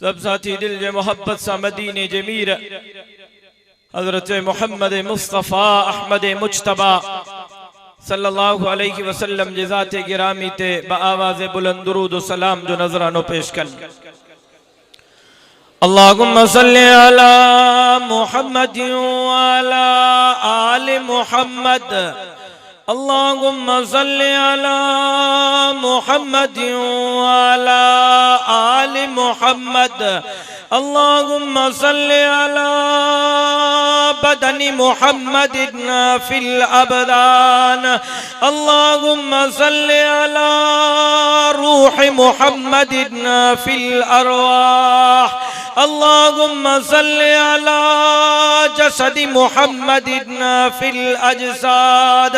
सब साथी दिल जे मोहब्बत सा मदीने जे मीर हजरत मोहम्मद मुस्तफ़ा अहमद मुज्तबा सल्लल्लाहु अलैहि वसल्लम जे ज़ाते गिरामी ते बआवाज़े बुलंद दुरूद व सलाम जो नजरानो पेश कर। अल्लाहुम्मा सल्लि अला मुहम्मद व अला आलि मुहम्मद। अल्लाहुम्मा सल्लि अला मुहम्मद व अला आलि मुहम्मद। अल्लाहुम्मा सल्लि अला बदनि मुहम्मदिन फिल अबदान। अल्लाहुम्मा सल्लि अला रूहि मुहम्मदिन फिल अरवाह। अल्लाहुम्मा सल्लि अला जसदि मुहम्मदिन फिल अजसाद।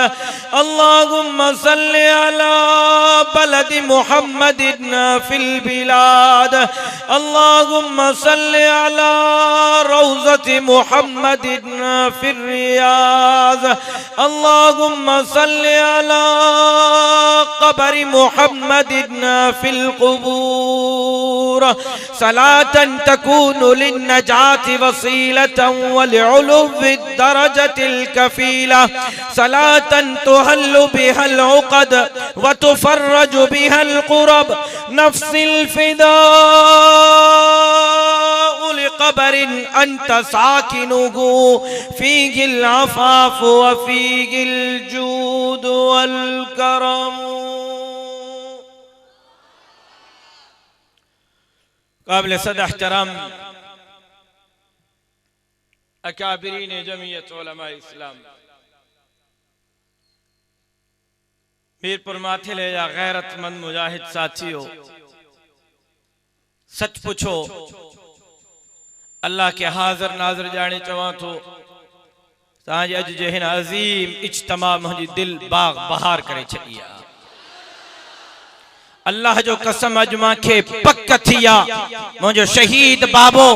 अल्लाहुम्मा सल्लि अला बलदि मुहम्मदिन फिल बिलाद। अल्लाहुम्मा सल्लि अला रौज़ति मुहम्मदिन फिर रियाज़। अल्लाहुम्मा सल्लि अला क़ब्रि मुहम्मदिन फिल क़ुबूर। सलातन तकूनु तकूनु लिन्नजाति वसीलतन वलिउलुव्वि दरजतिल कफीला सलातन तुहल्लु बिहल उक़द व तुफर्रजु बिहल कुरब नफ्सिल फिदा लिक़बरिन अंत साकिनुहु फीहिल अफ़ाफ़ु व फीहिल जूद वल करम। काबिल सद एहतराम अकाबिरीन जमीयत उलमा इस्लाम, मीरपुर माथिले या गैरतमंद मुजाहिद साथियों, सच पूछो अल्लाह के हाज़िर नाज़िर जाने चवां तो तांजे अज जे हिन अज़ीम इज्तिमा मुंहिंजी दिल बाग बहार करे छॾी आहे। अल्लाह जो कसम अज मांखे पक थिया मुझे शहीद बाबो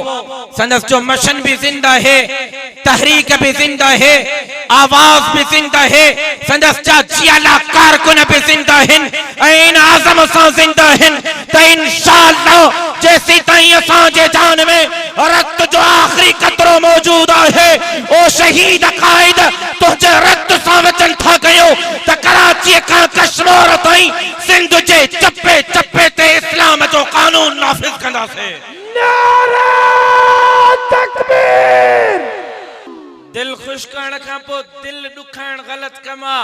संदस जो मशन भी जिंदा है, तहरीक भी जिंदा है, आवाज भी जिंदा है, संदस जा जियाला कारकुन भी जिंदा हैं, इन आज़म सा जिंदा हैं। तो इंशाअल्लाह जैसी ताई असां जे जान में रक्त जो आखिरी कतरो मौजूद है ओ शहीद कायद तुझे रक्त सा वचन था कयो त कराची का कश्मीर ताई सिंध जे चप्पे चप्पे ते इस्लाम जो कानून नाफिज कंदा से। नारा तकबीर। दिल खुश करण खां पोइ दिल दुखाइण गलत कमा,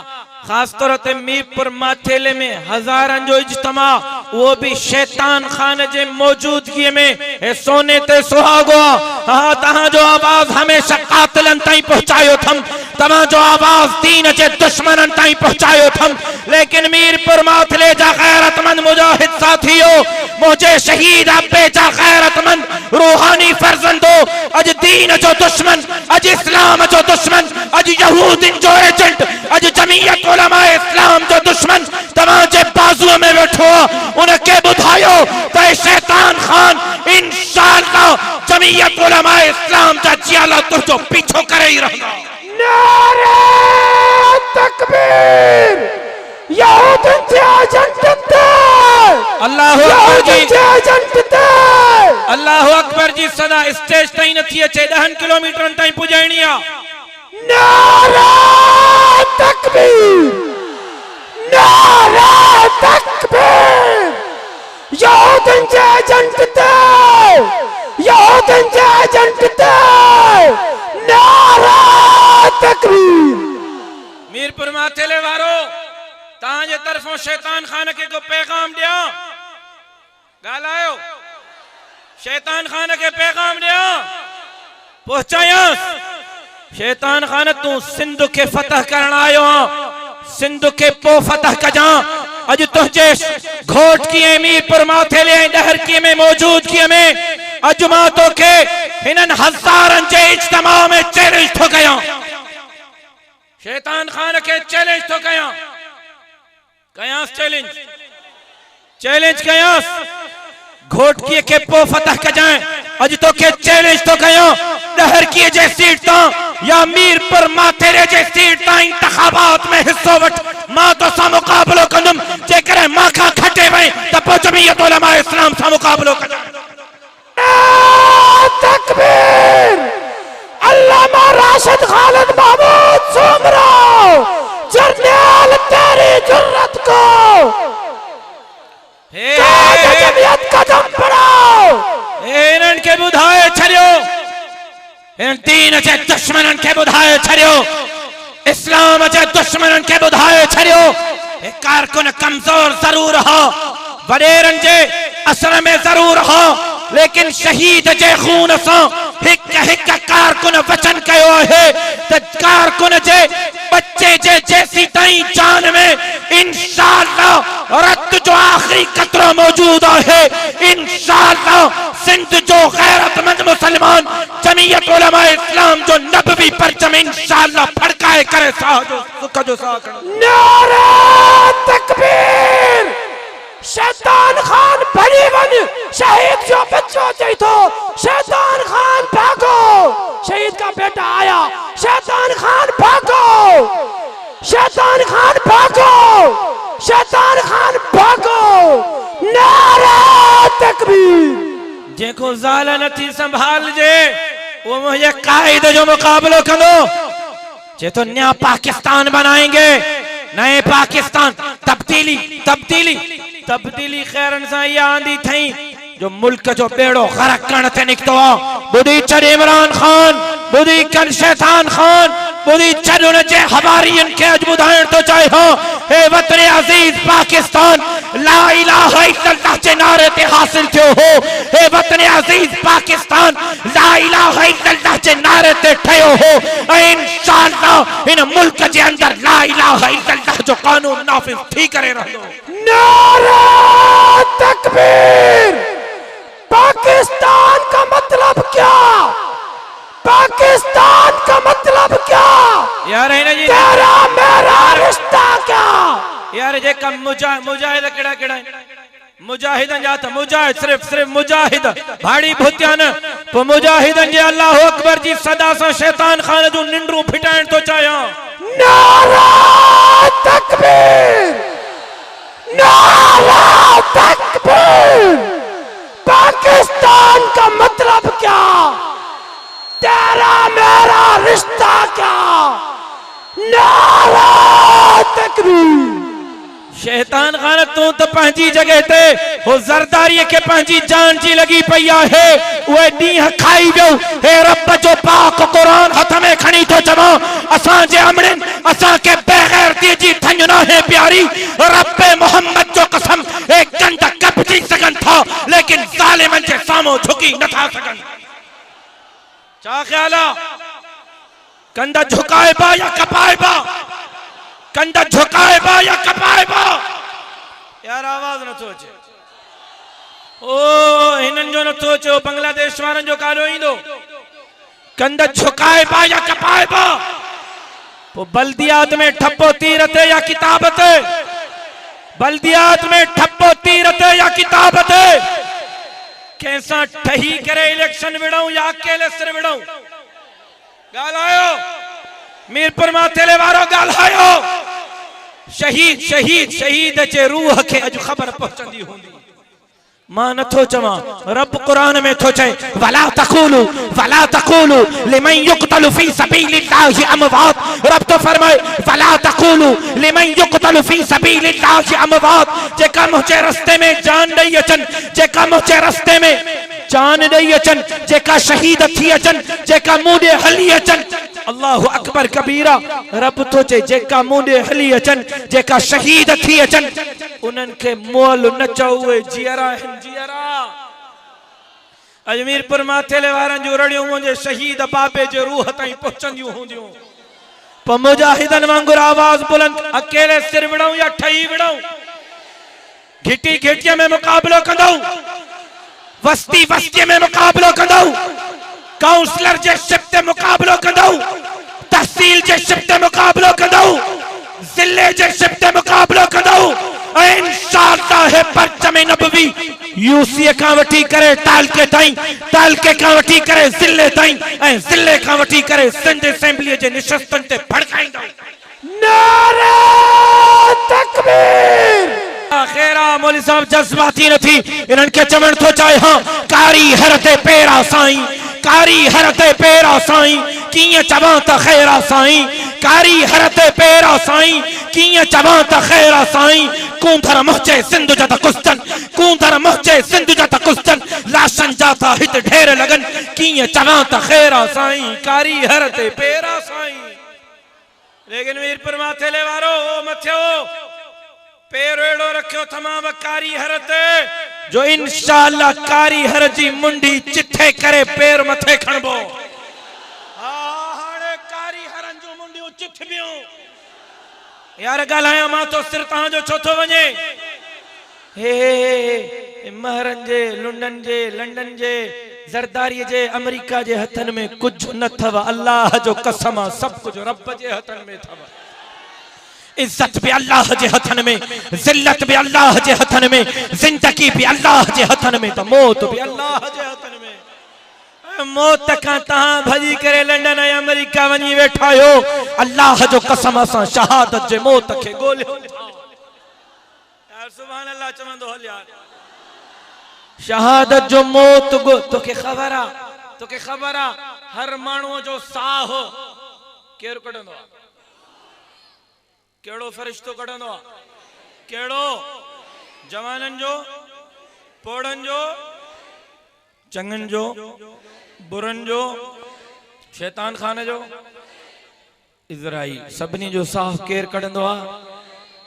खास तौर ते मीरपुर माथेले में हजारन जो इज्तिमा, वो भी शैतान खान जे मौजूदगी में ए सोने ते सुहागो। हाँ तहां जो आवाज हमेशा कातिलन ताईं पहुंचायो थम, तव्हां जो आवाज दीन जे दुश्मनन ताईं पहुंचायो थम, लेकिन मीरपुर माथले जा गैरतमंद मुजाहिद साथियों, मुझे शहीद अब्बे जा गैरतमंद रूहानी फर्जंदो, अज दीन जो दुश्मन, अज इस्लाम जो दुश्मन, अज यहूदीन जो एजेंट, अज जमीयत उलमा इस्लाम जो दुश्मन तव्हांजे बाज़ूअ में वेठो, उनके बुधायो त शैतान खान इंशाअल्लाह जमीयत उलमा इस्लाम जा जियाला तुझो पीछो करे ही रहंदा। नारे तकबीर। यहूदीन जे एजेंट ते अल्लाहु अकबर जी, अल्लाहु अकबर जी सदा स्टेज ताईं नथी अचे, 10 किलोमीटर ताईं पुजाइणी आ। नारा तकबीर, नारा तकबीर। यहूदीन जे एजेंट ते, यहूदीन जे एजेंट ते नारा तकबीर। मीरपुर माथेले वारो तांजे तरफों शैतान खान के को पैगाम दिया, गालायो शैतान खान के पैगाम दिया पहुंचाया। शैतान खान तू सिंध के फतह करना आयो, सिंध के पो फतह कजा। अज तुझे घोट की मीरपुर माथेले डहर की में मौजूद की में अजमा तो के हिनन हजारन जे इज्तिमा में चैलेंज तो गया, शैतान खान के चैलेंज तो गया, कयास चैलेंज, चैलेंज कयास घोट किए के पो फतह क जाए। अज तो के चैलेंज तो कयो डहर किए जे सीट ता या मीरपुर माथेरे जे सीट ता इंतखाबात में हिस्सो वठ, मां तो सा मुकाबलो कंदम, जे करे मां का खटे वे त पो जमीयत उलमा इस्लाम सा मुकाबलो कर। तकबीर। अल्लामा राशिद खालिद महमूद सुमरा जर्नैल तेरी जुर्रत को जमीयत कदम बढ़ाओ। इन्हन के बुधाए छरियो, इन दीन जे दुश्मनन के बुधाए छरियो, इस्लाम जे दुश्मनन के बुधाए छरियो। एक कारकुन कमजोर जरूर हो, वडेरन जे असर में जरूर हो, लेकिन शहीद जे खून से हिक हिक कारकुन वचन कयो है त कारकुन जे बच्चे जे जैसी ताई जान में इंशाअल्लाह रक्त जो आखिरी कतरा मौजूद है, इंशाअल्लाह सिंध जो गैरतमंद मुसलमान जमीयत उलमा इस्लाम जो नबवी परचम इंशाअल्लाह फड़काए करे जो नारा तकबीर। शैतान खान भरी वन, शहीद जो बच्चों चाहिए तो शैतान खान भागो, शहीद का बेटा आया, शैतान खान भागो, शैतान खान भागो, शैतान खान भागो। नारा तकबीर। जेको ज़ाल नथी संभाल जे वो मुझे कायद जो मुकाबलो करो। जे तो नया पाकिस्तान बनाएंगे, नए पाकिस्तान, तब्दीली तब्दीली तब्दीली खैरन सा ये आंदी थई जो मुल्क जो बेड़ो गरक करण ते निकतो बुधी चढ़ इमरान खान, बुधी कन शैतान खान, बुधी चढ़ उन जे हवारियन के अज बुधाइण तो चाहे हो ए वतन अजीज पाकिस्तान ला इलाहा इल्लल्लाह जे नारे ते हासिल थियो हो। ए वतन अजीज पाकिस्तान ला इलाहा इल्लल्लाह जे नारे ते ठयो हो। इंशाअल्लाह इन मुल्क जे अंदर ला इलाहा इल्लल्लाह जो कानून नाफिज थी करे रहलो। नारा तकबीर। पाकिस्तान का मतलब क्या? पाकिस्तान का मतलब क्या? यार है ना जी, तेरा मेरा रिश्ता क्या? यार जे कम मुजाहिद केड़ा केड़ा मुजाहिदन जाता मुजाहिद सिर्फ मुजाहिद भाड़ी भूत्यान तो मुजाहिदन जे अल्लाह अकबर जी सदा सा शैतान खान जो निंडरू फिटाइण तो चाया। नारा तकबीर। नारा तकबीर। पाकिस्तान का मतलब क्या? तेरा मेरा रिश्ता क्या? नारा तकबीर। शैतान खान तू तो पंहिंजी जगह ते हो जरदारी के पंहिंजी जान जी लगी पई आहे उहे ॾींहं खाई वियो। हे रब जो पाक कुरान हथ में खणी तो चवा असां जे अमड़िन असां के बेगैरती जी ठंज न है प्यारी। रब मोहम्मद जो कसम ए गंद कपजी सगन था लेकिन जालिमन जे सामो झुकी न था सगन। छा ख्याल आ? कंधा झुकाए बा या कपाए बा? कंधा झुकाए बा या कपाए बा? यार आवाज न तो अचे। ओ हिनन जो न तो अचे बांग्लादेश वारन जो कालो ईंदो। कंधा झुकाए बा या कपाए बा? वो बल्दियात में ठप्पो तीरते या किताबते? बल्दियात में ठप्पो तीरते या किताबते? कैसा ठही करे इलेक्शन विड़ाऊं या अकेले सिर विड़ाऊं? गालायो मीरपुर माथेले वारो गालायो। शहीद शहीद शहीद जे रूह के अज खबर पहुंचंदी होंदी। मां नथो चवा रब कुरान में थो चए वला तक़ूलू लिमन युक़तलु फी सबीलिल्लाहि अमवात। रब तो फरमाए वला तक़ूलू लिमन युक़तलु फी सबीलिल्लाहि अमवात। जेका मुझे रास्ते में जान ॾेई अचन, जेका मुझे रास्ते में जान ॾेई अचन, जेका शहीद थी अचन, जेका मुंडे हली अचन। अल्लाहु अकबर कबीरा। रब तो चे जेका मुंडे हली अचन, जेका शहीद थी अचन उनन के मोल न चौए जियरा जियरा। अजमीरपुर माथेले वारन जो रड़ियों मुझे शहीद बाबे जो रूह ताई पहुंचंदियूं होंदियूं। पर मुजाहिदन वांगुर आवाज बुलंद अकेले सिर विड़ाऊं या ठही विड़ाऊं? घिटी घिटिया में मुकाबलो कंदऊ, वस्ती वस्ती में मुकाबलो कंदऊ, काउंसलर जे शिप ते मुकाबलो कंदऊ, तहसील जे शिप ते मुकाबलो कंदऊ, जिले जे शिप ते मुकाबलो कंदऊ। इंशाअल्लाह है परचम नबवी यूसी का वठी करे तालके ताई, तालके का वठी करे जिले ताई, ए जिले का वठी करे सिंध असेंबली जे निशस्तन ते भड़काइंदा। नारा तकबीर। खेरा मौलवी साहब जज्बाती न थी इन्हन के चवण तो चाहे हां कारी हरते पेरा साईं, कारी हरते पेरा साईं किए चवा त खैरा साईं, कारी हरते पेरा साईं किए चवा त खैरा साईं। कूंधर मुहचे सिंधु जा त कुस्तन, कूंधर मुहचे सिंधु जा त कुस्तन, लाशन जाता हित ढेर लगन किए चवा त खैरा साईं, कारी हरते पेरा साईं। लेकिन मीरपुर माथेले वारो मथियो पैर एड़ो रखियो तमाम कारी हरते जो इंशाअल्लाह कारी हर जी मुंडी चिठे करे पैर मथे खणबो। हाणे कारी हरन जो मुंडियो चिठबियो। यार गालाया मां तो सिर ता जो छोथो वने हे महरन जे लुंडन जे लंडन जे जरदारी जे अमेरिका जे हथन में कुछ न थव। अल्लाह जो कसम सब कुछ रब जे हथन में थव। इज्जत भी अल्लाह जे हथन में, जिल्लत भी अल्लाह जे हथन में, जिंदगी भी अल्लाह जे हथन में, तो मौत भी अल्लाह जे हथन में। मौत का तहां भजी करे लंडन ऐं अमेरिका वनी वेठा हो। अल्लाह जो कसम असां शहादत जे मौत के गोलियो। यार सुभान अल्लाह चवंदो हल यार शहादत जो मौत गो तोखे ख़बर आ हर माण्हूअ जो साह केरु कढंदो आहे? कहिड़ो फ़रिश्तो कढंदो आहे? कहिड़ो? जवाननि जो, पोड़नि जो, चङनि जो, बुरनि जो, शैतान खाने जो, इज़राइल सभिनी जो साह केरु कढंदो आहे?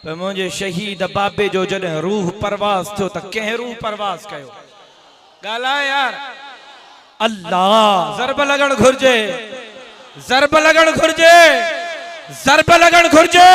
पर मुंहिंजे शहीद बाबे जो जॾहिं रूह परवाज़ थियो त कंहिं रूह परवाज़ कयो? ॻाल्हाए यार। अल्लाह ज़रब लगण घुर्जे, ज़रब लगण घुर्जे, ज़रब लगण घुर्जे।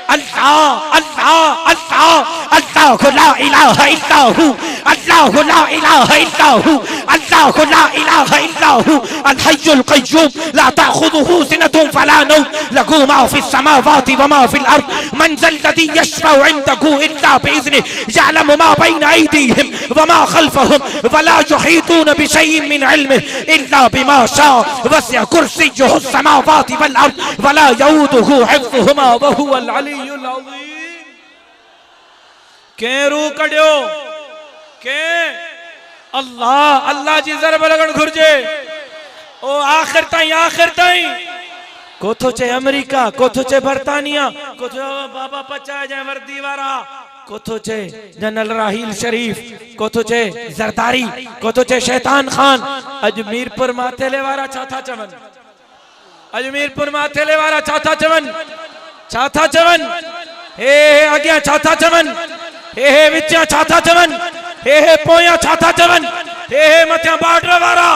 अल्लाह अल्लाह अल्लाह अल्लाह ला इलाहा इल्ला हु, अल्लाह ला इलाहा इल्ला हु, अल्लाह ला इलाहा इल्ला हु, अल हय्युल क़य्यूम ला ताख़ुज़ुहु सिनतुन वला नौम, लहु मा फ़िस समावाति व मा फ़िल अर्द, मन ज़ल्लज़ी यशफ़अु इन्दहु इल्ला बिइज़्निहि, यअलमु मा बैना अयदीहिम व मा ख़ल्फ़हुम व ला युहीतून बिशयइन मिन इल्मिहि इल्ला बिमा शाअ, वसिअ कुर्सियुहु समावाति वल अर्द व ला यऊदुहु हिफ़्ज़ुहुमा व हुवल अलियुल अज़ीम। के रूह कढियो? के? अल्लाह। अल्लाह जी ज़रब लगण घुर्जे। ओ आखिर ताईं कोथो चे अमेरिका, कोथो चे बर्तानिया, कोथो बाबा पचाए जाए वर्दी वारा, कोथो चे जनरल राहील शरीफ, कोथो चे जरदारी, कोथो चे शैतान खान। अजमीरपुर माथेले वारा छा था चवन? अजमीरपुर माथेले वारा छा था चवन? छा था चवन? हे अॻियां छा था चवन? हे विचां छा था चवन? हे पोयां छा था चवन? हे मथियां बॉर्डर वारा।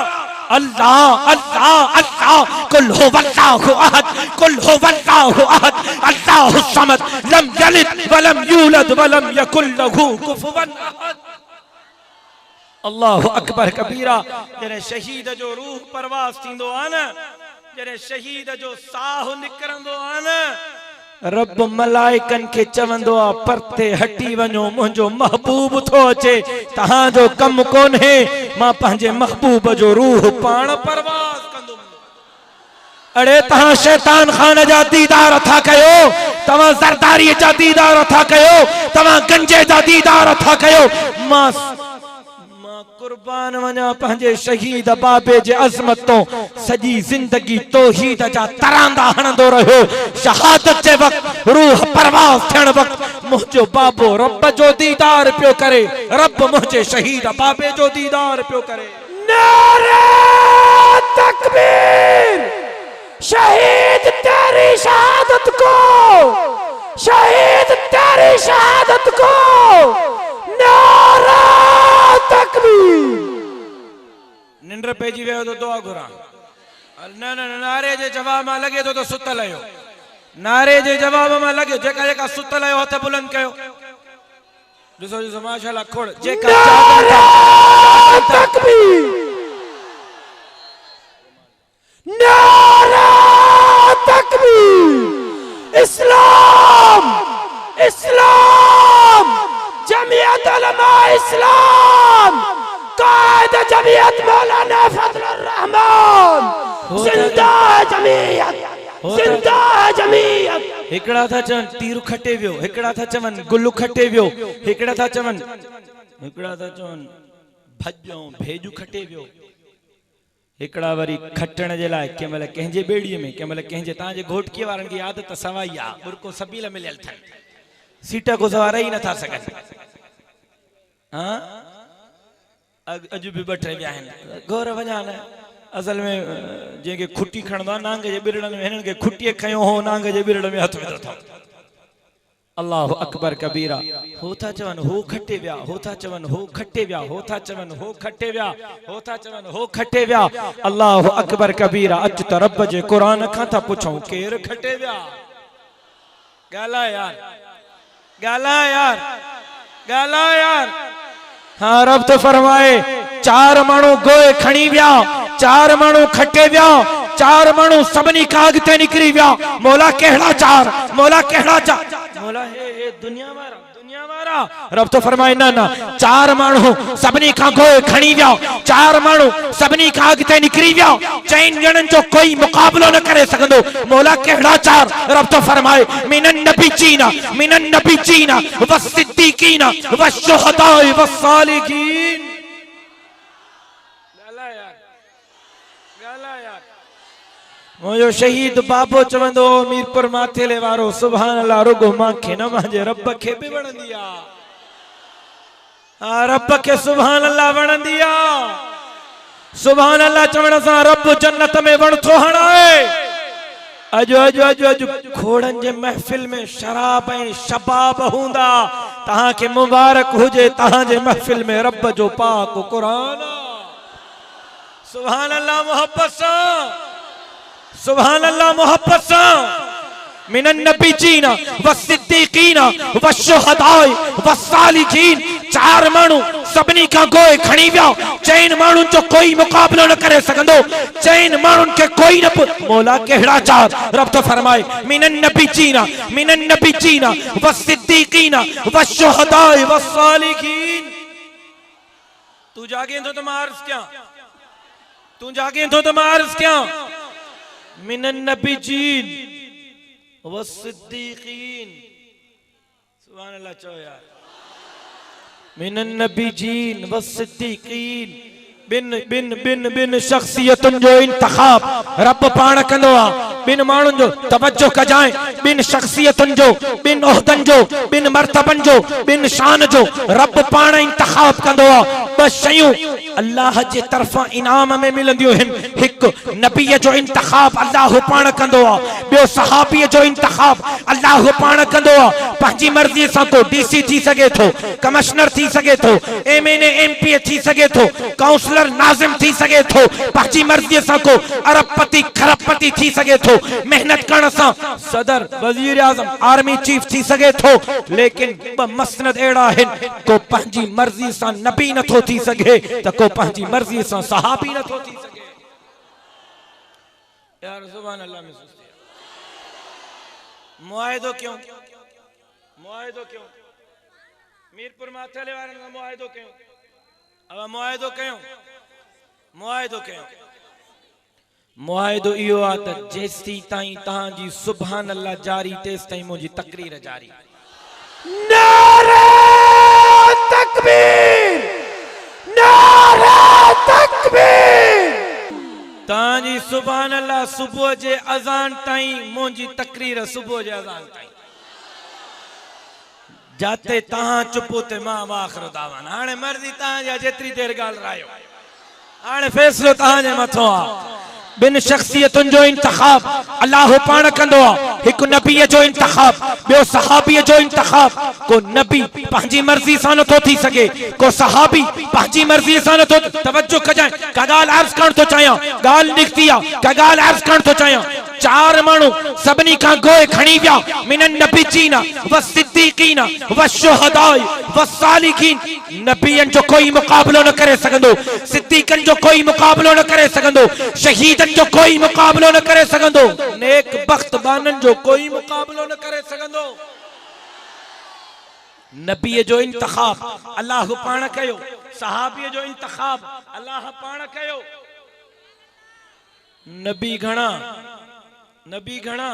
अल्लाह अल्लाह अल्लाह कुल हुवल्लाहु अहद, कुल हुवल्लाहु अहद, अल्लाहु समद, लम यलिद व लम यूलद व लम यकुल लहु कुफुवन अहद। अल्लाहु अकबर कबीरा। जॾहिं शहीद जो रूह परवाज़ थींदो आहे न, जॾहिं शहीद जो साह निकिरंदो आहे न, रब मलाइकन के चवंदो आ परते हटी वञो, मुंहिंजो महबूब थो अचे, तहांजो कम कोन्हे, मां पंहिंजे महबूब जो रूह पाण परवाज़ कंदुमि। अड़े तहां शैतान खान जा दीदार था कयो, तव्हां ज़रदारी जा दीदार था कयो, तव्हां गंजे जा दीदार था कयो। मां कुर्बान वञा पंहिंजे शहीद बाबे जे अज़मत तो सॼी ज़िंदगी तौहीद जा तरांदा हणंदो रहियो। शहादत जे वक़्त, रूह परवाज़ थियण वक़्त मुंहिंजो बाबो रब जो दीदार पियो करे, रब मुंहिंजे शहीद बाबे जो दीदार पियो करे। नारे तकबीर! शहीद तेरी शहादत को, शहीद तेरी शहादत को, नारा तकबीर! निंड पेजी वियो तो दुआ घुरा। न न नारे जे जवाब में लगे तो सुतल आयो, नारे जे जवाब में लगे जेका जेका सुतल आयो हथ बुलंद कयो। ॾिसो ॾिसो माशाअल्लाह खोड़ जेका नारा तकबीर! नारा तकबीर! इस्लाम इस्लाम, जमीयत उलमा इस्लाम, कायद जमीयत मौलाना फजलुर रहमान, जिंदा जमीयत, जिंदा जमीयत। हिकड़ा था चवन तीर खटे वियो, हिकड़ा था चवन गुल खटे वियो, हिकड़ा था चवन भजो भेजू खटे वियो, हिकड़ा वरी खटण जे लाइ केमल कंहिंजे बेड़ीअ में, केमल कंहिंजे तव्हांजे घोटकीअ वारनि जी आदत सवाई आहे, बुरको सबील मिलियल अथनि, सीट को सवार ही नथा सघनि। हाँ अॼु बि ॿ टे विया आहिनि, घोर वञा न। असल में जंहिंखे खुटी खणंदो आहे नांग जे बिरड़नि में, हिननि खे खुटीअ खयो हो, नांग जे बिरड़ में हथ विधो अथव। अल्लाहु अकबर कबीरा। हो था चवनि हो खटे विया, हो था चवनि हो खटे विया, हो था चवनि हो खटे विया, हो था चवनि हो खटे विया। अल्लाहु अकबर कबीरा। अच त रब जे क़ुरान खां था पुछूं केर खटे विया? ॻाल्हाए यार, ॻाल्हाए यार, ॻाल्हाए यार। हाँ रब तो फरमाए चार माण्हू गोए खणी विया, चार माण्हू खटे विया, चार माण्हू सभिनी खां अॻिते निकिरी विया। मौला कहिड़ा चार? मौला कहिड़ा चार? मौला हे दुनिया वारा, दुनिया वारा। रब तो फरमाए न न, चार माण्हू सभिनी खां गोए खणी विया, चार माण्हू सभिनी खां अॻिते निकिरी विया, चइनि ॼणनि जो कोई मुक़ाबिलो न करे सघंदो। मौला कहिड़ा चार? रब तो फरमाए मिनन नबीचीना वस्सिद्दीकीना वश्शुहदाए वस्सालिहीन। मुझो शहीद बाबो चवंदो मीरपुर माथेले वारो सुभान अल्लाह रुगो मांखे न मांजे रब खे बि वणंदी आ। रब के सुभान अल्लाह वणंदी आ। सुभान अल्लाह चवण सां रब जन्नत में वण थो हणाए। अज अज अज अज खोड़न जे महफिल में शराब ऐं शबाब हूंदा। तहां के मुबारक हुजे तहां जे महफिल में रब जो पाक कुरान। सुभान अल्लाह मोहब्बत सां, सुभान अल्लाह मोहब्बत सां। मिनन नबीजीन व सिद्दीकीन व शुहदाए व सालिहीन। चार मानू सबनी का गोए खणी विया। चैन मानू जो कोई मुकाबलो न करे सकंदो। चैन मानू के कोई न मौला केड़ा चार रब तो फरमाए मिनन नबीजीन व सिद्दीकीन व शुहदाए व सालिहीन। तू जागे तो मार्स क्या, तू जागे तो मार्स क्या। मिनन नबीजीन व सिद्दीकीन। सुभान अल्लाह चो यार। मिनन नबीजीन व सिद्दीकीन। बिन बिन बिन बिन शख्सियतुन जो इंतखाब रब पाण कंदो आ। बिन माण्हुनि जो तवज्जो कजाए। बिन शख्सियतुन जो, बिन उहदन जो, बिन मर्तबन जो, बिन शान जो रब पाण इंतखाब कंदो आ। बस शयूं अल्लाह जे तरफा इनाम में मिलंदियूं आहिनि। हिकु नबीअ जो इंतखाब अल्लाह पाण कंदो आ। ॿियो सहाबीअ जो इंतखाब अल्लाह पाण कंदो आ। पंहिंजी मर्ज़ीअ सां को डीसी थी सघे थो, कमिश्नर थी सघे थो, एमएनए एमपीए थी सघे थो, काउंसलर नाज़िम थी सघे थो। पंहिंजी मर्ज़ीअ सां को अरबपति खरबपति थी सघे थो। मेहनत करण सां सदर वज़ीर आज़म आर्मी चीफ थी सघे थो। लेकिन ॿ मसनद अहिड़ा आहिनि, को पंहिंजी मर्ज़ी सां नबी नथो थी सघे त को पंहिंजी मर्ज़ी सां सहाबी नथो थी सघे। यार सुभान अल्लाह में सुस्ती। मुआहिदो क्यों, मुआहिदो क्यों। मीरपुर माथेले वारनि सां मुआहिदो कयूं। अब मुआहिदो कयूं, मुआहिदो कयूं। मुआहिदो इहो आहे त जेसीं ताईं तव्हांजी सुभान अल्लाह जारी तेसि ताईं मुंहिंजी तकरीर जारी। नारे तकबीर, नारे तकबीर। तव्हांजी सुभान अल्लाह सुबुह जे अज़ान ताईं मुंहिंजी तकरीर सुबुह जे अज़ान ताईं। जाते तहां चुपो ते मां आखिर दावन। हाणे मर्ज़ी तहां जेतिरी देर ॻाल्हि रायो। हाणे फ़ैसिलो तहां जे मथो आ। बिन शख्सियतुन जो इंतखाब अल्लाह पाण कंदो आ। हिकु नबीअ जो इंतखाब, ॿियो सहाबीअ जो इंतखाब। को नबी पंहिंजी मर्ज़ी सां नथो थी सघे, को सहाबी पंहिंजी मर्ज़ी सां नथो। तवज्जो कजाए, का ॻाल्हि अर्ज़ करण थो चाहियां, ॻाल्हि निकिती आ, का ॻाल्हि अर्ज़ करण थो चाहियां। चार माण्हू सभिनी खां गोए खणी विया। मिनन नबीजीन व सिद्दीकीन व शुहदाए व सालिहीन। नबीयन जो कोई मुकाबलो न करे सघंदो, सिद्दीकन जो कोई मुकाबलो न करे सघंदो, शहीदन जो कोई मुकाबलो न करे सघंदो, नेक बख्त बानन जो कोई मुकाबलो न करे सघंदो। नबीअ जो इंतखाब अल्लाह पाण कयो, सहाबीअ जो इंतखाब अल्लाह पाण कयो। नबी घणा, नबी घणा।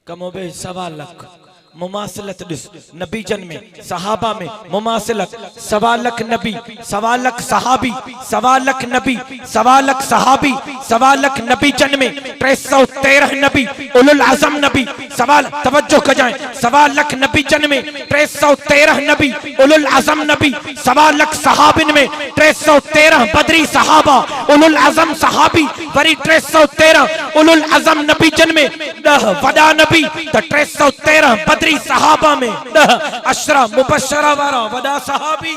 कमो बे 1.25 लाख। मुमासिलत दिस नबीजन में, सहाबा में मुमासिलत। 1.25 लाख नबी, 1.25 लाख सहाबी, 1.25 लाख नबी, 1.25 लाख सहाबी, 1.25 लाख नबीजन में 313 नबी उलुल आज़म नबी। सवाल तवज्जो कजाएं, 1.25 लाख नबीजन में 313 नबी उलुल आज़म नबी। 1.25 लाख सहाबिन में 313 बदरी सहाबा उलुल आज़म सहाबी। वरी 313 उलुल आज़म नबीजन में 10 वडा नबी त 313 बदरी सहाबा में 10 अशरा मुबशरा वारा वडा सहाबी।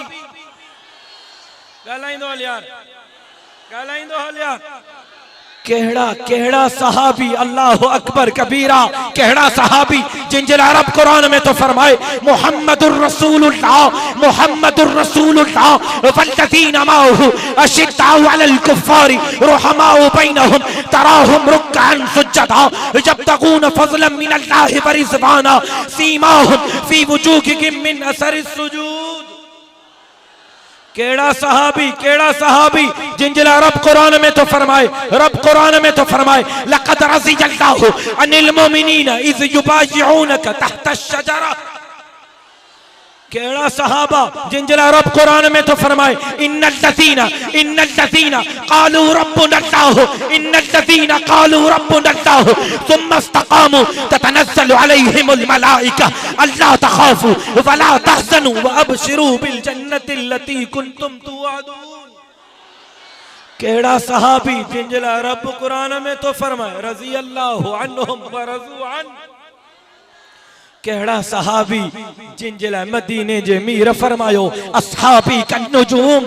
ॻाल्हाईंदो हल यार, ॻाल्हाईंदो हल यार। केड़ा केड़ा सहाबी, अल्लाह अकबर कबीरा। केड़ा सहाबी जिनजे अरब कुरान में तो फरमाए मुहम्मदुर रसूलुल्लाह, मुहम्मदुर रसूलुल्लाह वल्लज़ीना माअहु अशिद्दाउ अलल कुफ्फारि रुहमाउ बैनहुम तराहुम रुक्अन सुज्जदा यब्तगून फज़लन मिनल्लाहि व रिज़वाना सीमाहुम फी वुजूहिहिम मिन असरिस सुजूद। केड़ा सहाबी, केड़ा सहाबी जिनजे रब कुरान में तो फरमाए, रब कुरान में तो फरमाए लक़द रज़ियल्लाहु अनिल मुमिनीना इज़ युबायिऊनका तहत अश-शजरा। केड़ा सहाबा जिनजे रब कुरान में तो फरमाए इन्नल इन्नल्लज़ीना क़ालू रब्बुनल्लाहु इन्नल्लज़ीना क़ालू रब्बुनल्लाहु सुम्मा इस्तक़ामू ततनज़्ज़लु अलैहिमुल मलाइका अल्ला तख़ाफू वला तहज़नू वअबशिरू बिल जन्नति लती कुंतुम तुअदून। केड़ा सहाबी जिंजला रब कुरान में तो फरमाए रज़ी अल्लाहु अन्हुम व रज़ू अन। केड़ा सहाबी जिंजला मदीने जे मीर फरमायो अस्हाबी कन्नुजूम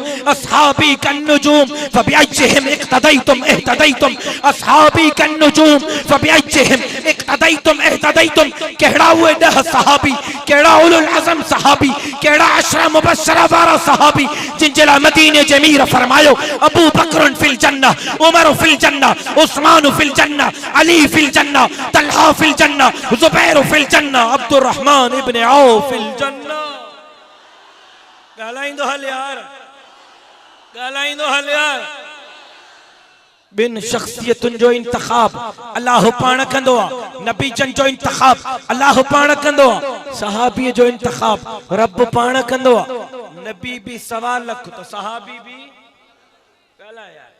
फबिअय्यिहिम इक्तदैतुम इहतदैतुम अस्हाबी कन्नुजूम फबिअय्यिहिम इक्तदैतुम इहतदैतुम। केड़ा हुए 10 सहाबी, केड़ा उलुल अज़म सहाबी, केड़ा अशरा मुबश्शरा वारा सहाबी जिंजला मदीने जे मीर फरमायो अबू बकर फिल जन्नह, उमर फिल जन्नह, उस्मान फिल जन्नह, अली फिल जन्नह, तलहा फिल जन्नह, जुबैर फिल जन्नह, अब्दुर्रहमान इब्न औफ फिल जन्नह। गालाइंदो हल यार, गालाइंदो हल यार। बिन शख्सियतुन जो इंतखाब अल्लाह पाण कंदो आ, नबी जन जो इंतखाब अल्लाह पाण कंदो आ, सहाबी जो इंतखाब रब पाण कंदो आ। नबी भी 1.25 लाख तो सहाबी भी गाला यार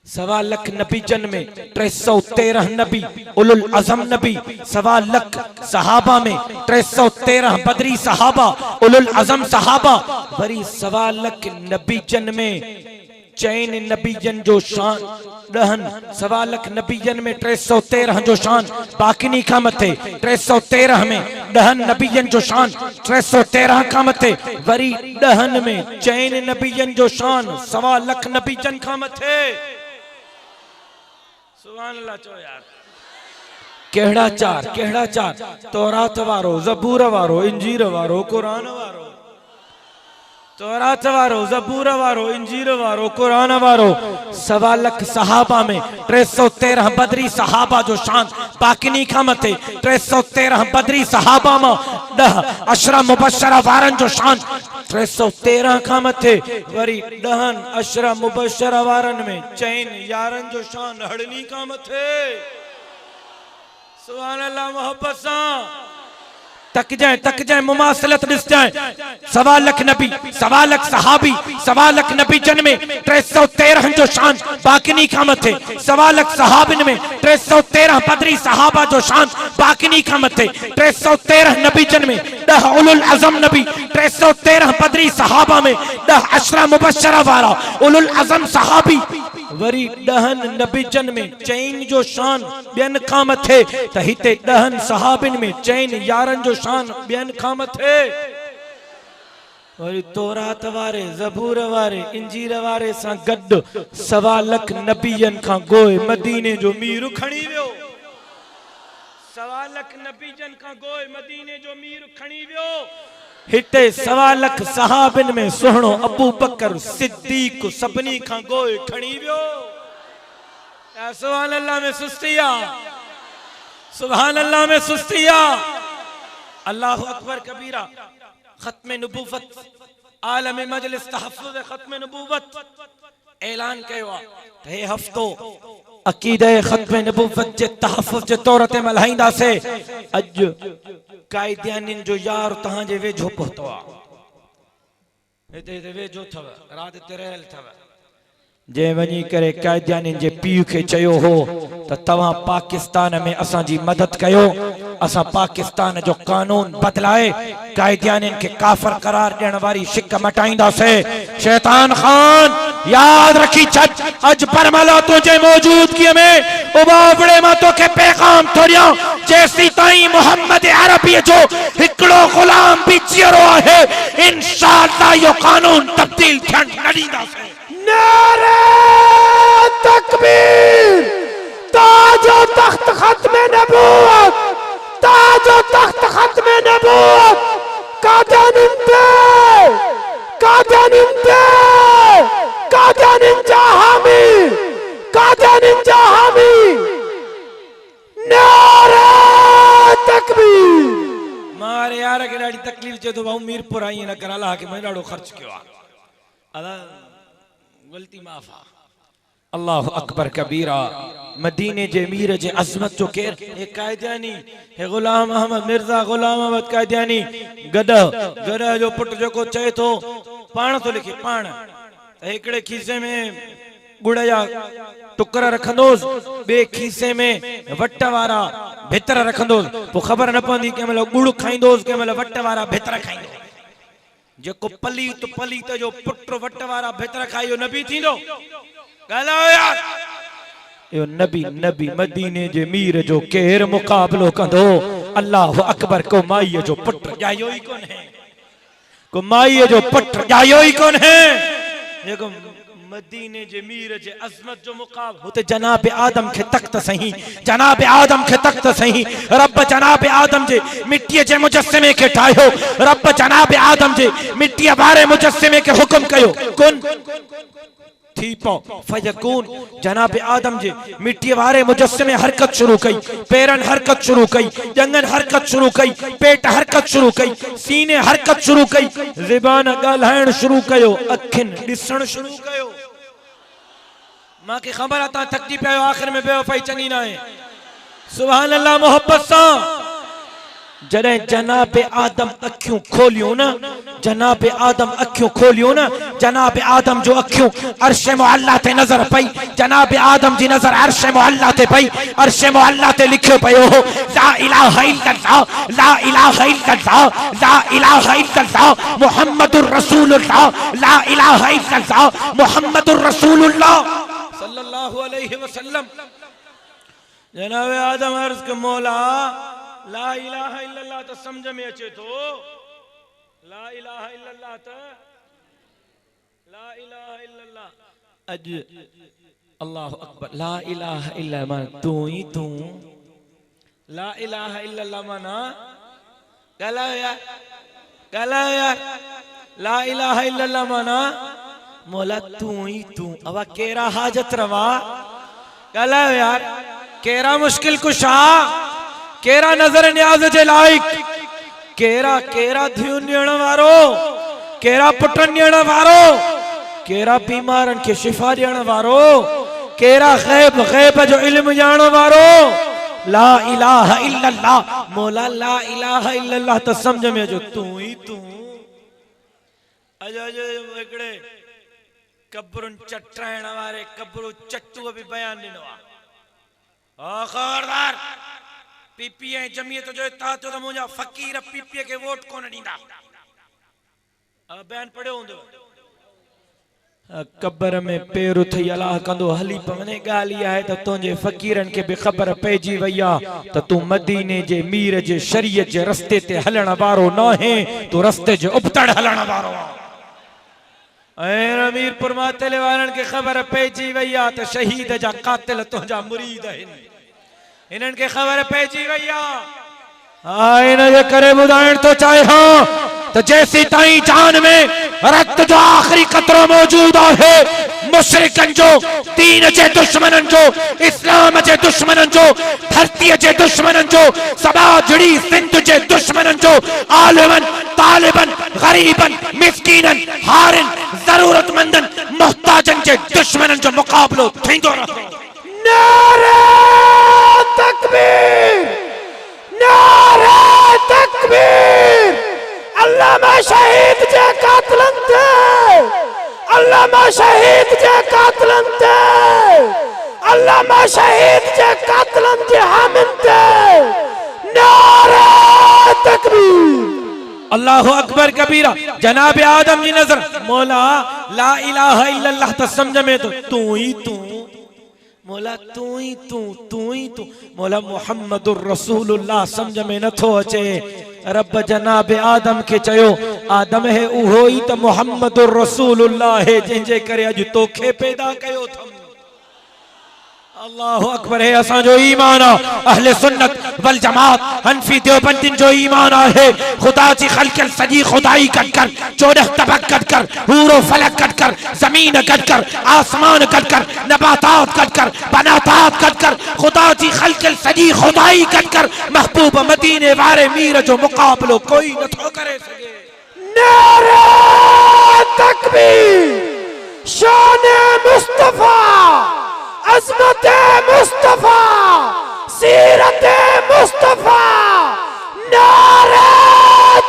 1.25 लाख नबी जन में 313 नबी उलुल अज़म नबी, 1.25 लाख सहाबा में 313 बदरी सहाबा उलुल अज़म सहाबा, वरी 1.25 लाख नबी जन में चैन नबी जन जो शान 1.25 लाख नबी जन में 313 जो शान बाकिनी का मथे, 313 में 10 नबी जन जो शान 313 का मथे, वरी 10 में चैन नबी जन जो शान 1.25 लाख नबी जन का मथे। सुभान अल्लाह चो यार। केड़ा चार तौरात वारो, ज़बूर वारो, इंजीर वारो, कुरान वारो, तौरात वारो, ज़बूर वारो, इंजीर वारो, कुरान वारो, 1.25 लाख सहाबा में 313 बदरी सहाबा जो शान बाकिनी का मथे, 313 बदरी सहाबा में 10 अशरा मुबश्शरा वारन जो शान 313 का मथे, वरी 10 अशरा मुबश्शरा वारन में चैन यारन जो शान हड़नी का मथे। सुभान अल्लाह। मोहब्बत सा तक जाए मुमासलत दिस जाए। 1.25 लाख नबी, 1.25 लाख सहाबी, 1.25 लाख नबी जन में 313 जो शान बाकिनी का मथे, 1.25 लाख सहाबिन में 313 बदरी सहाबा जो शान बाकिनी का मथे, 313 नबी जन में 10 उलुल अज़म नबी, 313 बदरी सहाबा में 10 अशरा मुबश्शरा वाला उलुल अज़म सहाबी, वरी 10 नबी जन में चैन जो शान बियन का मथे, त हिते 10 सहाबिन में चैन यारन जो शान बियन का मथे, वरी तौरात वारे, ज़बूर वारे, इंजीर वारे सां गड 1.25 लाख नबीयन खां गोए मदीने जो मीर खणी वियो। 1.25 लाख नबी जन खां गोए मदीने जो मीर खणी वियो। हिते 1.25 लाख सहाबिन में सुहणो अबू बकर सिद्दीक सभनी खां गोए खणी वियो। सुभान अल्लाह में सुस्तिया, सुभान अल्लाह में सुस्तिया। अल्लाह अकबर कबीरा। खत्म नबूवत आलम मजलिस तहफ्फुज़ खत्म नबूवत ऐलान कयो हे हफ्तो अकीदे खत्म नबूवत जे तहफ्फुज़ जे तौर ते मल्हाईंदा से। अज कायदियानिन जो यार तहां जे वेझो पहुतो आ, हिते वेझो थव, रात ते रहल थव, जे वनी करे कायदियानिन जे पीउ खे चयो हो त तवां पाकिस्तान में असां जी मदद कयो, असां पाकिस्तान जो कानून बदलाए कायदियानिन के काफर करार देने वाली शिक मटाइंदा से। शैतान खान याद रखी छत अज परमला तुझे मौजूदगी में उबावड़े मा तो के पैगाम थोड़िया जैसी ताई मोहम्मद अरबी जो हिकड़ो गुलाम भी जियो है, इंशाअल्लाह यो कानून तब्दील थियण न ॾींदा से। नारे तकबीर। ताजो तख्त खत्म नबूवत, ताजो तख्त खत्म नबूवत कादनिंदे कादनिंदे कादनिंजा हामी, कादनिंजा हामी। नारे तकबीर। मारे यार के ॾाढी तकलीफ़ जे तो भाऊ मीरपुर आई न कर अल्लाह के मैं ॾाढो ख़र्च कयो आ, अल्लाह गलती माफ़ आ। अल्लाह अकबर कबीरा। मदीने जे मीर जे अजमत जो केर हे कायदियानी, हे गुलाम अहमद मिर्जा गुलाम अहमद कायदियानी। गड जो पुट जो को चए तो पाण तो लिखे, पाण हिकिड़े खीसे में गुड़ जा टुकरा रखंदोस, बे खीसे में वट वारा भितर रखंदोस, पोइ ख़बर न पवंदी कंहिं महिल गुड़ खाईंदोस कंहिं महिल वट वारा भितर खाईंदो। जेको पलीत जो पुट वट वारा भितर खाइयो नबी थींदो? ॻाल्हायो यार। यो नबी मदीने जे मीर जो केर मुकाबलो कंदो? अल्लाह अकबर। को माईअ जो पुट ॼायो ई कोन है, को माईअ जो पुट ॼायो ई कोन है जेको मदीने जे मीर जे अज़मत जो मुकाबलो। हुते जनाब आदम खे तख्त सही, जनाब आदम खे तख्त सही। रब जनाब आदम जे मिट्टीअ जे मुजस्समे खे ठाहियो। रब जनाब आदम जे मिट्टीअ वारे मुजस्समे खे हुकुम कयो कुन थी पो फयकून। जनाब आदम जे मिट्टी वारे मुजस्समे हरकत शुरू कई, पैरन हरकत शुरू कई, जंगन हरकत शुरू कई, पेट हरकत शुरू कई, सीने हरकत शुरू कई, ज़बान ॻाल्हाइण शुरू कयो, अखिन ॾिसण शुरू कयो। मां खे ख़बर आता थकजी पियो, आखिर में बेवफाई चङी न आहे। सुभान अल्लाह। मोहब्बत सां जड़े जनाब आदम अखियों खोलियो ना, जनाब आदम अखियों खोलियो ना, जनाब आदम जो अखियों अर्श मुअल्ला ते नजर पई। जनाब आदम जी नजर अर्श मुअल्ला ते पई। अर्श मुअल्ला ते लिखियो पयो हो ला इलाहा इल्लल्लाह, ला इलाहा इल्लल्लाह, ला इलाहा इल्लल्लाह मुहम्मदुर रसूलुल्लाह, ला इलाहा इल्लल्लाह मुहम्मदुर रसूलुल्लाह सल्लल्लाहु अलैहि वसल्लम। जनाब आदम अर्ज के मौला ला इलाहा इल्लल्लाह तो समझ में अचे तो? ला इलाहा इल्लल्लाह तो ला इलाहा इल्लल्लाह अज अल्लाह अकबर। ला इलाहा इल्लल्लाह माना तू ही तू। ला इलाहा इल्लल्लाह माना गलाया यार। ला इलाहा इल्लल्लाह माना मौला तू ही तू। अब केरा हाजत रवा गलाया यार, केरा मुश्किल कुशा, केरा नजर न्याज जे लाइक, केरा धियुन ॾियण वारो, केरा पुटन ॾियण वारो, केरा बीमारन के शिफा ॾियण वारो, केरा गैब जो इल्म ॼाणण वारो। ला इलाहा इल्लल्लाह मौला ला इलाहा इल्लल्लाह तो समझ में अचो तू ही तू। अजो हिकिड़े कब्रुन चटाइण वारे कब्रू चट्टू भी बयान ॾिनो आहे। खबरदार पीपीए जमीयत जो इत्तेहाद तो मुझा फकीर पीपीए के वोट कोन ॾींदा। बयान पढ़ियो हूंदो। कब्र में पैर उथई अलाह कंदो हली पवने। ॻाल्हि आहे त तुंहिंजे फ़कीरन के भी ख़बर पइजी वई आहे त तू मदीने जे मीर जे शरीयत जे रस्ते ते हलण वारो न है, तू रस्ते जे उबतड़ हलण वारो आहे। ऐं मीरपुर मातले वारन के ख़बर पइजी वई आहे त शहीद जा कातिल तुंहिंजा मुरीद आहिनि। इन्हनि खे ख़बर पइजी वई आहे। इन जे करे ॿुधाइण थो चाहियां त जेसी ताईं जान में रक्त जो आख़िरी क़तरो मौजूद आहे, मुशरिकन जो, दीन जे दुश्मनन जो, इस्लाम जे दुश्मनन जो, धरती जे दुश्मनन जो, सबा जुड़ी सिंध जे दुश्मनन जो, आलिमन, तालिबन, गरीबन, मिस्कीनन, हारिन, जरूरतमंदन, मोहताजन जे दुश्मनन जो मुकाबलो थींदो रहे। नारे तकबीर, नारे तकबीर। अल्लामा शहीद जे कातलन ते, अल्लामा शहीद जे कातलन ते, अल्लामा शहीद जे कातलन जे हामिद ते नारे तकबीर। अल्लाहु अकबर कबीरा। जनाब आदम की नजर मौला ला इलाहा इल्लल्लाह तो समझ में तो तू ही तू, मौला तू ही तू, तू ही तू। मौला मुहम्मदुर रसूलुल्लाह समझ में न थो अचे। रब जनाब आदम के चयो आदम है उहो ही तो मुहम्मदुर रसूलुल्लाह है जंहिंजे करे अज तोखे पैदा कयो थम। अल्लाहु अकबर है। असा जो ईमान अहले सुन्नत वल जमात हनफी देवबंदिन जो ईमान है खुदा जी खल्कल सजी खुदाई कट कर, 14 तबक कट कर, हूरो फलक कट कर, जमीन कट कर, आसमान कट कर, नबातात कट कर, बनातात कट कर, खुदा जी खल्कल सजी खुदाई कट कर, महबूब मदीने वारे मीर जो मुकाबलो कोई न थो करे सके। नारे तकबीर। शान मुस्तफा, अज़मत मुस्तफा, सीरत मुस्तफा, नारे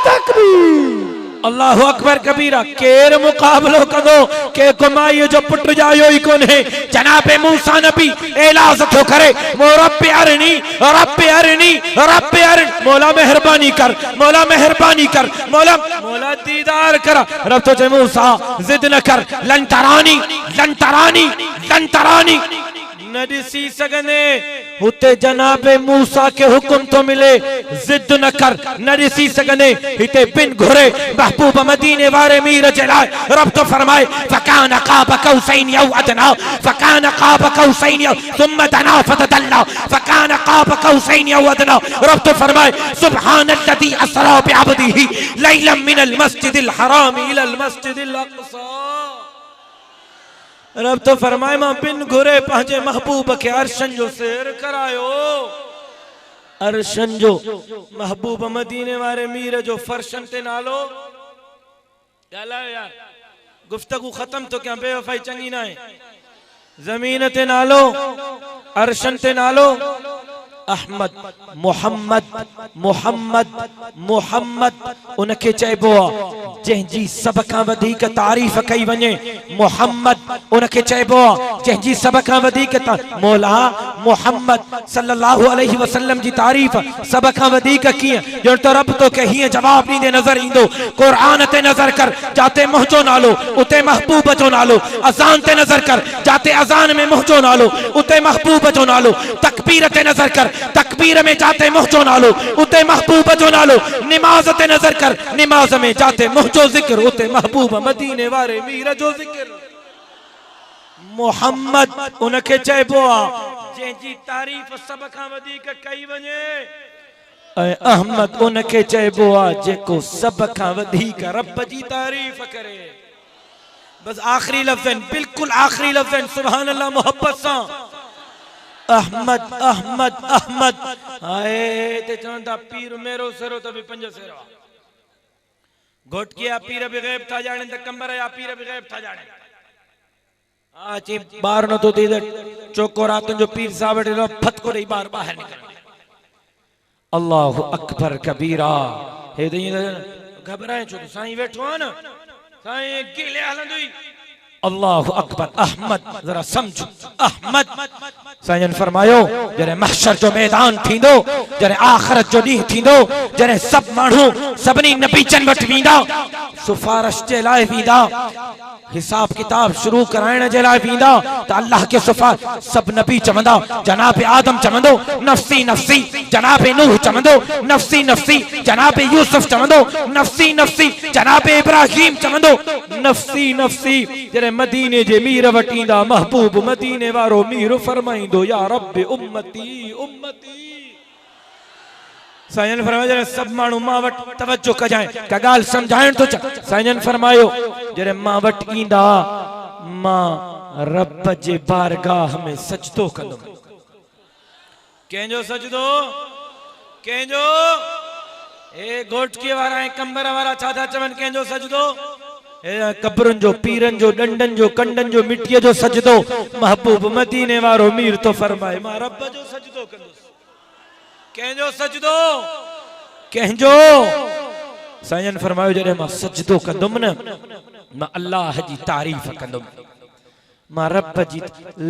तकबीर। अल्लाह अकबर कबीरा केर मुकाबलो कदो के गुमाई जो पुट जायो ही कोने जनाबे मूसा नबी एलाज तो करे मो रब्बे अरनी रब्बे अरनी रब्बे अरन मौला मेहरबानी कर मौला मेहरबानी कर मौला मौला दीदार कर रब तो मूसा जिद न कर लन तरानी लन तरानी लन तरानी न दिसी सगने हुते जनाबे मूसा के हुक्म तो मिले जिद न कर न दिसी सगने हिते बिन घुरे महबूब मदीने वारे मीर जलाए रब तो फरमाए फकान काब कौसैन औ अदना फकान काब कौसैन थुम्मा दना फतदल्ला फकान काब कौसैन औ अदना रब तो फरमाए सुब्हानल्लज़ी असरा बिअब्दिही लैलन मिनल मस्जिदिल हराम इलल मस्जिदिल अक़सा रब तो फरमाए मां बिन घुरे पंहिंजे महबूब के अर्शन जो सैर करायो अर्शन जो महबूब मदीने वारे मीर जो फर्शन ते नालो यार गुफ्तगू खत्म तो क्या बेवफाई चंगी ना है जमीन ते नालो अर्शन ते नालो अहमद मोहम्मद मोहम्मद मोहम्मद उनके चइबो जंहिंजी सब खां वधीक तारीफ़ कई वञे मोहम्मद उनके चइबो जंहिंजी सब खां वधीक मौला मोहम्मद सल्लल्लाहु अलैहि वसल्लम जी तारीफ़ सब खां वधीक कीअं ॼण त रब तो के हीअं जवाब ॾींदे नज़र ईंदो क़ुरान ते नज़र कर जाते मुंहिंजो नालो उते महबूब जो नालो अज़ान ते नज़र कर जाते अज़ान में मुंहिंजो नालो उते महबूब जो नालो तकबीर ते नज़र कर तकबीर में जाते मुंहिंजो नालो उते महबूब जो नालो निमाज ते नज़र कर निमाज में जाते मुंहिंजो ज़िक्र उते महबूब मदीने वारे मीर जो ज़िक्र मोहम्मद उनके चइबो जंहिंजी तारीफ़ सब खां वधीक कई वञे ऐं अहमद उनके चइबो जेको सब खां वधीक रब जी तारीफ़ करे बस आखिरी लफ्ज़ बिल्कुल आखिरी लफ्ज़ सुभान अल्लाह मोहब्बत सां अहमद अहमद अहमद आए ते चवंदा पीर मेरो सरो त बि पंज सेरा घोट किया पीर भी गैब था जाने त कंबर या पीर भी गैब था जाने आची बार न तो दे चोको रात जो पीर साहब रे फत को रे बार बाहर निकल अल्लाह अकबर कबीरा हे दई घबराए छो साईं वेठो आ न साईं गिले हलंदुई अल्लाह अकबर अहमद जरा समझो अहमद साईं फरमायो जरे महशर जो मैदान थींदो जरे आखिरत जो ॾींहुं थींदो जरे सब माण्हू सभिनी नबीचन वटि वेंदा सिफारिश जे लाइ वेंदा हिसाब किताब शुरू कराइण जे लाइ वेंदा त अल्लाह के सिफारिश सब नबी चवंदा जनाब आदम चवंदो नफ्सी नफ्सी जनाब नूह चवंदो नफ्सी नफ्सी जनाब यूसुफ चवंदो नफ्सी नफ्सी जनाब इब्राहिम चवंदो नफ्सी नफ्सी जरे मदीने जे मीर वटींदा महबूब मदीने वारो मीर फरमाइंदो या रब उम्मती उम्मती साईं फरमायो जरे सब माण्हू मां वटि तवज्जो कजाए का ॻाल्हि समझाइण तो साईं फरमायो जरे मां वटि ईंदा मां रब जे बारगाह में सजदो कंदुमि कंहिंजो सजदो कंहिंजो ए घोटकीअ वारा ऐं कंबर वारा छा था चवनि कंहिंजो सजदो कब्रन जो पीरन जो डंडन जो कंडन जो मिट्टीअ जो सजदो महबूब मदीने वारो मीर तो फरमाए मां रब जो सजदो कंदुसि कंहिंजो सजदो कंहिंजो साईं फरमायो जॾहिं मां सजदो कंदुमि न मां अल्लाह जी तारीफ़ कंदुमि मां रब जी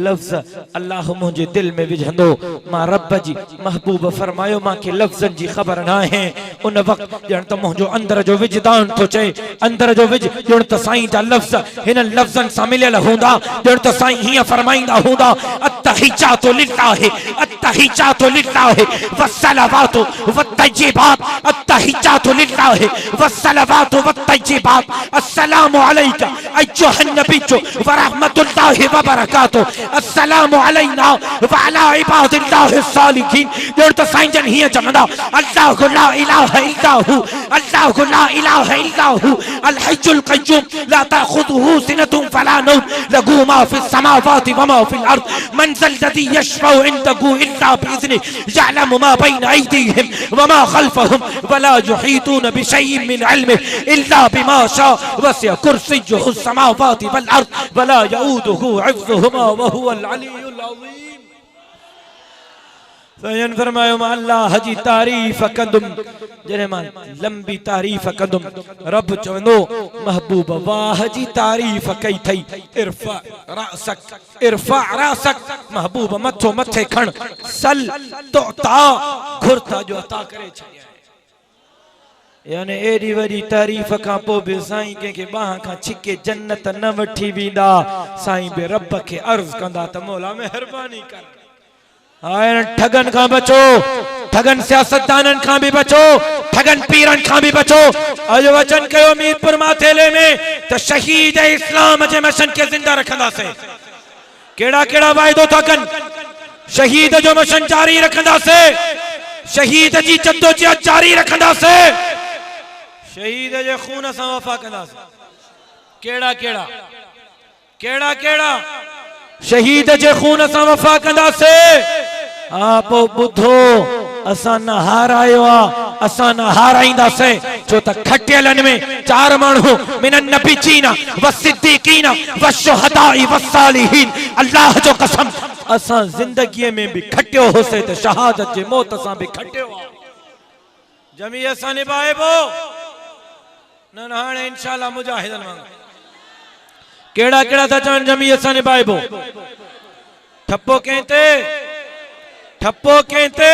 लफ्ज़ अल्लाह मुझे दिल में विझंदो मां रब जी महबूब फरमायो मां के लफ्ज़न जी खबर ना है उन वक्त जण त मुझो अंदर जो विजदान तो चे अंदर जो विज जण त साईं जा लफ्ज़ हिन लफ्ज़न सां मिलियल हूंदा जण त साईं हिय फरमाइंदा हूंदा अत्तहिजातु लिल्लाहि अत्तहिजातु लिल्लाहि वस्सलावातु वत्तय्यिबात अत्तहिजातु लिल्लाहि वस्सलावातु वत्तय्यिबात अस्सलामु अलैका अय्युहन नबिय्यु व रहमतुल्लाह व बरकातुहू अस्सलामु अलैना व अला इबादिल्लाहि सालिहीन जण त साईं जन हिय चवंदा अल्लाहु ला इलाहा इल्ला हू अल्लाहु ला इलाहा इल्ला हू अल हय्युल क़य्यूम ला ताखुदुहू सिनतुन फला नौम लहू मा फिस समावाति व मा फिल अर्द मन ज़ल लज़ी यशफ़उ इंदहू इल्ला बिइज़्निही यअलमु मा बैन अयदीहिम व मा खल्फहुम व ला युहीतून बिशयइन मिन इल्मिही इल्ला बिमा शाअ वसिअ कुर्सियुहु समावाति वल अर्द व ला यऊदुहू हिफ्ज़ुहुमा व हुवल अलियुल अज़ीम सयन फरमायो मां अल्लाह जी तारीफ कंदुम जने मां लंबी तारीफ कंदुम रब चवंदो महबूब वाह जी तारीफ कई थई इरफा रासक महबूब मथो मथे खण सल तुता घुरता जो अता करे छया यानी एडी वडी तारीफ का पो बे साईं के बाह का छिके जन्नत न वठी वींदा साईं बे रब के अर्ज कंदा त मौला मेहरबानी कर आए ठगन का बचो ठगन सियासतदानन का भी बचो ठगन पीरन का भी बचो अजो वचन कयो मीरपुर माथेले में त शहीद इस्लाम जे मिशन के जिंदा रखंदा से केड़ा केड़ा वायदो था कन शहीद जो मिशन जारी रखंदा से शहीद जी जद्दोजहद जारी रखंदा से शहीद जे खून सां वफा कंदा से केड़ा केड़ा केड़ा केड़ा शहीद जे खून सां वफा कंदा से आप बुधो असा न हारायो असा न हाराइंदा से जो त खटियलन में चार मानू मिनन नबीचीना व सिद्दीकीना व शुहदाई व सालिहीन अल्लाह जो कसम असा जिंदगी में भी खटियो होसे त शहादत जे मौत सां भी खटियो जमी असा निभाएबो न हाणे इंशाअल्लाह मुजाहिदन वांग केड़ा केड़ा था चवन जमी असा निभाएबो ठप्पो कहते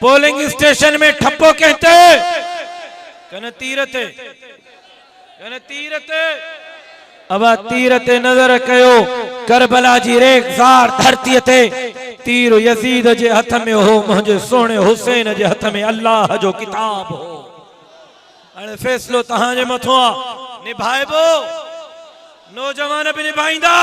पोलिंग स्टेशन में ठप्पो कहते कने तीरते अब तीरते नजर कयो करबला जी रेगज़ार धरती ते तीर यजीद जे हथ में हो मुझे सोने हुसैन जे हथ में अल्लाह जो किताब हो अरे फैसलो तहां जे मथो निभाएबो नौजवान भी निभाइंदा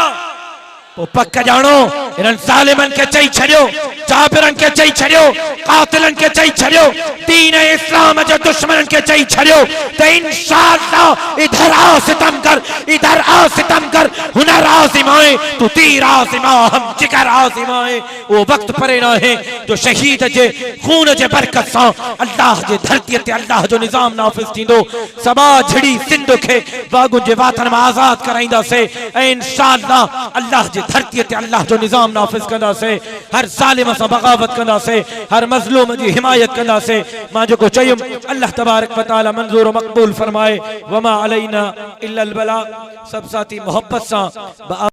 पक्का जानो इन्हनि ज़ालिमन के चई छड़ियो जाबिरन के चई छड़ियो कातिलन के चई छड़ियो दीन इस्लाम जो दुश्मनन के चई छड़ियो तो इंशाअल्लाह इधर आ सितम कर हुनर आज़माए तू तीर आज़मा हम जिगर आज़माए वो वक्त परे ना है जो शहीद जे खून जे बरकत सां अल्लाह जे धरती ते अल्लाह जो निजाम नाफिज थींदो सबा झड़ी सिंध के बागु जे वातन में आजाद कराइंदा से इंशाअल्लाह अल्लाह जे धरती ते अल्लाह जो निजाम नाफिज कंदा से हर जालिम सां बगावत कंदा से हर मजलूम जी हिमायत कंदा से मां जो को चयुम अल्लाह तबारक व तआला मंजूर मकबूल फरमाए वमा अलैना इल्ला अल बला सब साथी मोहब्बत सां